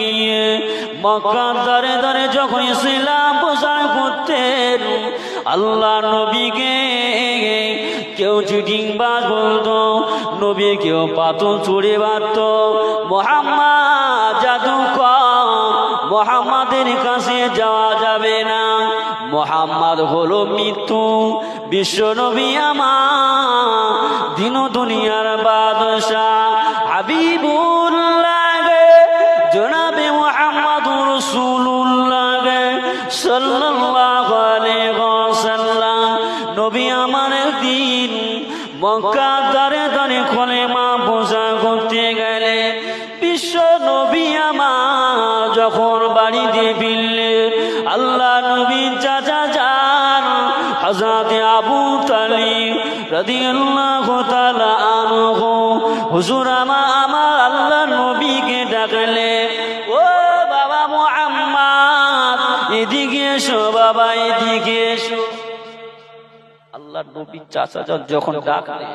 নিয়ে মক্কার দারে দারে যখন ইসলাম প্রচার করতেন, আল্লাহ নবীকে কেউ চিটিংবাজ বলতো, নবী কেউ পাথর ছুঁড়ে মারত। মুহাম্মদ জাদুকর, মুহাম্মাদের কাছে যাওয়া যাবে না, মুহাম্মদ হলো মৃত্যু। বিশ্ব নবী আমার দিন দুনিয়ার বাদশাহ হাবিবুল্লাহ জনাবে মুহাম্মদুর রাসূলুল্লাহ সাল্লাল্লাহু আলাইহি ওয়াসাল্লাম। নবী আমার দিন মক্কার দারে দারে কলেমা প্রচার করতে গেলে বিশ্ব নবী আমার যখন বাড়িতে ফিরলেন, আল্লাহ নবীর চাচা যান হযরত আবু তালিব রাদিয়াল্লাহু তাআলা আনহু হুজুর আমার আল্লাহ নবীকে ডাকলেন, ও বাবা মুহাম্মদ এদিকে এসো, বাবা এদিকে এসো। আল্লাহ নবীর চাচা যখন ডাকলেন,